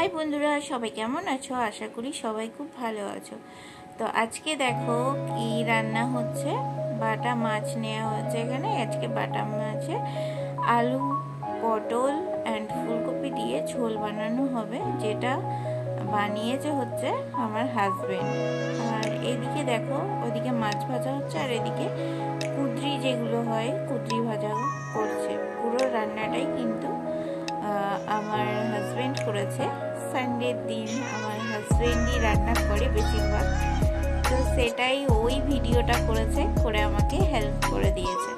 High বন্ধুরা, সবাই কেমন আছো? আশা করি সবাই খুব ভালো আছো। তো আজকে দেখো কি রান্না হচ্ছে। বাটা মাছ নেওয়া হচ্ছে এখানে। আজকে বাটা মাছে আলু, পটল অ্যান্ড ফুলকপি দিয়ে ঝোল বানানো হবে, যেটা বানিয়েছে হচ্ছে আমার হাজবেন্ড। আর এদিকে দেখো, ওদিকে মাছ ভাজা হচ্ছে আর এদিকে কুঁদরি যেগুলো হয় কুঁদরি ভাজা করছে। পুরো রান্নাটাই কিন্তু আমার হাজবেন্ড করেছে। সানডের দিন আমার হাজবেন্ডই রান্না করে বেশিরভাগ, তো সেটাই ওই ভিডিওটা করেছে, করে আমাকে হেল্প করে দিয়েছে।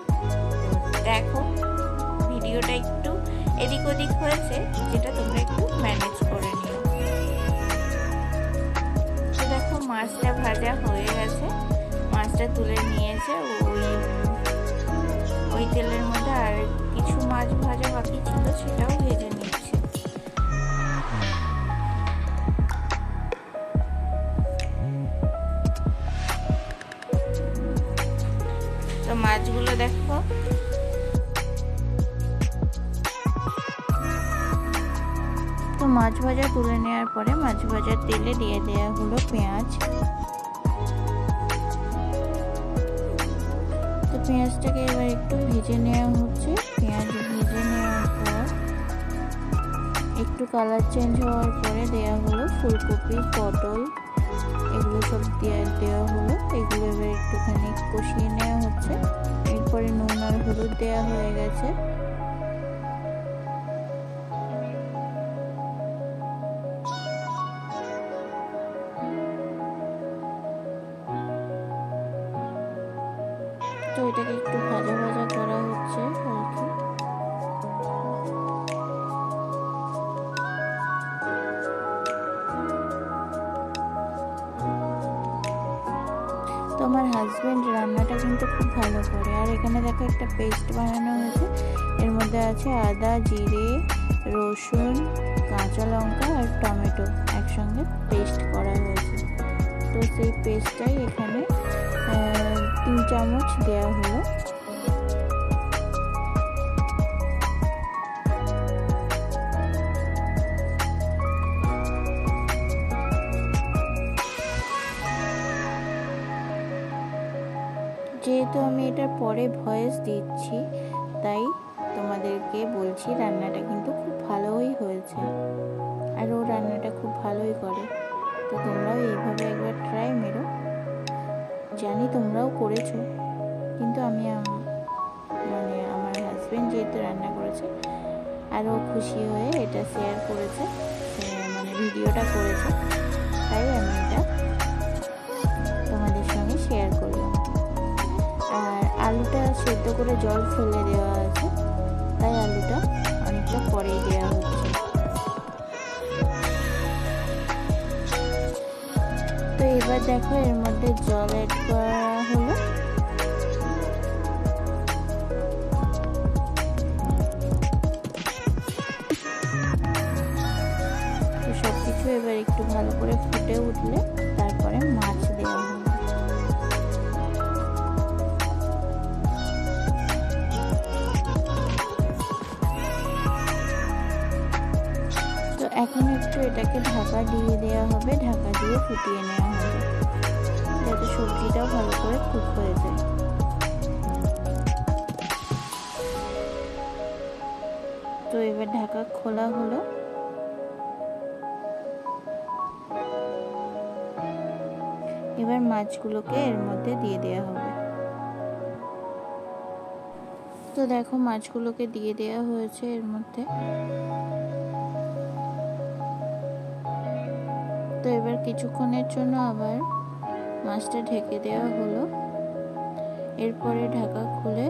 দেখো ভিডিওটা একটু এদিক ওদিক হয়েছে, যেটা তোমরা একটু ম্যানেজ করে নিও। তো দেখো মাছটা ভাজা হয়ে গেছে, মাছটা তুলে নিয়েছে ওই তেলের মধ্যে। আর কিছু মাছ ভাজা বাকি ছিল, সেটাও ভেজে নিচ্ছে। তো মাছগুলো দেখো, তো মাছ ভাজা তুলে নেওয়ার পরে মাছ ভাজার তেলে দিয়ে দেওয়া হলো পেঁয়াজ। তো পেঁয়াজটাকে এবার একটু ভেজে নেওয়া হচ্ছে। পেঁয়াজ ভেজে নেওয়ার পর একটু কালার চেঞ্জ হওয়ার পরে দেওয়া হলো ফুলকপি, পটল, এগুলো সব দেওয়া হলো। এগুলো এবার একটুখানি কষিয়ে নেওয়া হচ্ছে। এরপরে নুন আর হলুদ দেওয়া হয়ে গেছে। তো এটাকে একটু ভাজা ভাজা করা হচ্ছে আর কি। তো আমার হাজবেন্ড রান্নাটা কিন্তু খুব ভালো করে। আর এখানে দেখো একটা পেস্ট বানানো হয়েছে, এর মধ্যে আছে আদা, জিরে, রসুন, কাঁচা লঙ্কা আর টমেটো একসঙ্গে পেস্ট করা হয়েছে। তো সেই পেস্টটাই এখানে 3 চামচ দেওয়া হলো। যেহেতু আমি এটার পরে ভয়েস দিচ্ছি, তাই তোমাদেরকে বলছি রান্নাটা কিন্তু খুব ভালোই হয়েছে। আর ও রান্নাটা খুব ভালোই করে। তো তোমরাও এইভাবে একবার ট্রাই মেরো। জানি তোমরাও করেছো, কিন্তু আমি মানে আমার হাজবেন্ড যেহেতু রান্না করেছে আর ও খুশি হয়ে এটা শেয়ার করেছে, মানে ভিডিওটা করেছে, তাই আমি এটা তোমাদের সঙ্গে শেয়ার করলাম। আর আলুটা সেদ্ধ করে জল ফেলে দেওয়া আছে, তাই আলুটা অনেকটা পরেই দেওয়া হচ্ছে। তো এবার দেখো এর মধ্যে জল অ্যাড করা হলো। তো সবকিছু এবার একটু ভালো করে ফুটে উঠলে তারপরে মাছ দেওয়া হলো। তো এখন একটু এটাকে ঢাকা দিয়ে দেওয়া হবে, ঢাকা দিয়ে ফুটিয়ে নেওয়া হবে, যাতে সবজিটাও ভালো করে কুক হয়ে যায়। তো এবার ঢাকা খোলা হলো। এবার মাছগুলোকে এর মধ্যে দিয়ে দেওয়া হবে। তো দেখো মাছগুলোকে দিয়ে দেওয়া হয়েছে এর মধ্যে। তো এবার কিছুক্ষণের জন্য আবার মাছটা ঢেকে দেওয়া হলো। এরপরে ঢাকা খুলে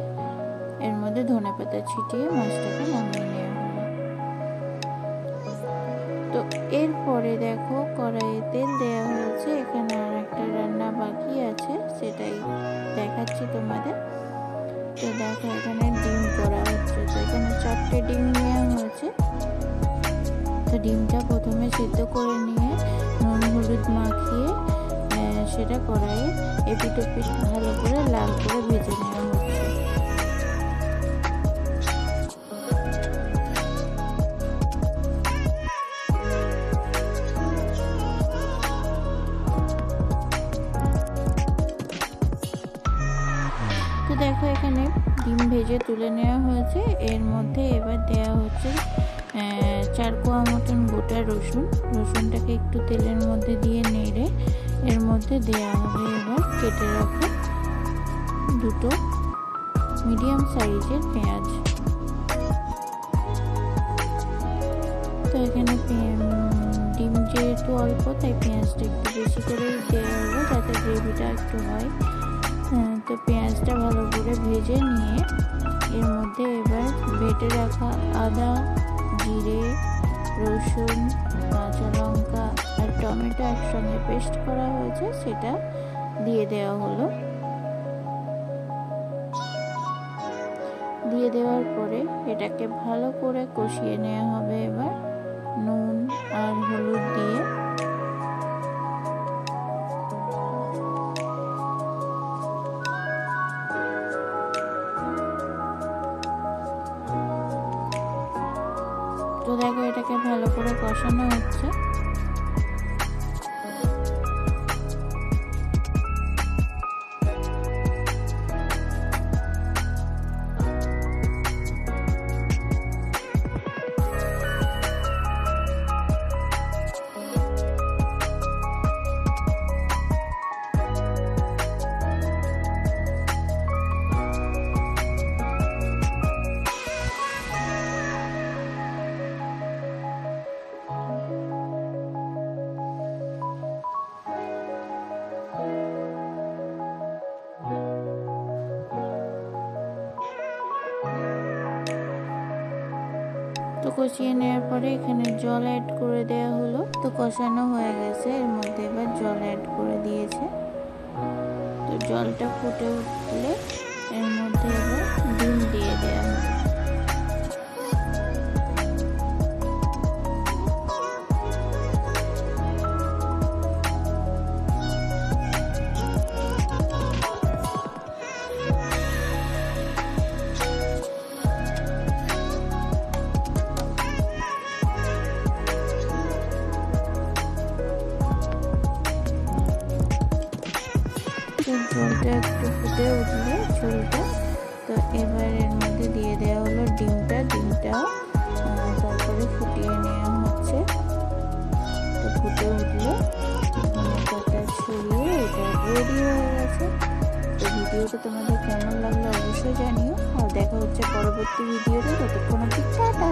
এর মধ্যে ধনেপাতা ছিটিয়ে মাছটাকে নামিয়ে নেওয়া হলো। তো এরপরে দেখো কড়াইয়ে তেল দেওয়া হয়েছে। এখানে আর একটা রান্না বাকি আছে, সেটাই দেখাচ্ছি তোমাদের। তো দেখো এখানে ডিম করা হচ্ছে। তো এখানে 4টে ডিম নেওয়া হয়েছে। তো ডিমটা প্রথমে সিদ্ধ করে নিয়ে নুন হলুদ মাখিয়ে সেটা কড়াইয়ে এপিট ওপিট ভালো করে লাল করে ভেজে নেওয়া হচ্ছে। ভেজে তুলে নেওয়া হয়েছে। এর মধ্যে এবার দেওয়া হচ্ছে 4 কোয়া মতন গোটা রসুন। রসুনটাকে একটু তেলের মধ্যে দিয়ে নেড়ে এর মধ্যে দেওয়া হবে এবার কেটে রাখা 2টো মিডিয়াম সাইজের পেঁয়াজ। তো এখানে ডিম যেহেতু অল্প, তাই পেঁয়াজটা একটু বেশি করে দেওয়া হলো যাতে গ্রেভিটা একটু হয়। তো পেঁয়াজটা ভালো করে ভেজে নিয়ে এর মধ্যে এবার বেটে রাখা আদা, জিরে, রসুন, কাঁচা লঙ্কা আর টমেটো একসঙ্গে পেস্ট করা হয়েছে সেটা দিয়ে দেওয়া হলো। দিয়ে দেওয়ার পরে এটাকে ভালো করে কষিয়ে নেওয়া হবে এবার নুন আর হলুদ দিয়ে। তো দেখো এটাকে ভালো করে কষানো হচ্ছে। তো কষিয়ে নেওয়ার পরে এখানে জল অ্যাড করে দেওয়া হলো। তো কষানো হয়ে গেছে, এর মধ্যে এবার জল অ্যাড করে দিয়েছে। তো জলটা ফুটে উঠলে এর মধ্যে এবার ডিম দিয়ে দেওয়া হলো। ঝোলটা একটু ফুটে উঠলে ঝোলটা, তো এবার এর মধ্যে দিয়ে দেওয়া হলো ডিমটাও তারপরে ফুটিয়ে নেওয়া হচ্ছে। তো ফুটে উঠলে পাতা ছড়িয়ে এটা রেডি হয়ে গেছে। তো ভিডিওটা তোমাদের কেমন লাগলো অবশ্যই জানিও, আর দেখা হচ্ছে পরবর্তী ভিডিওতে। ততক্ষণ অবধি টাটা।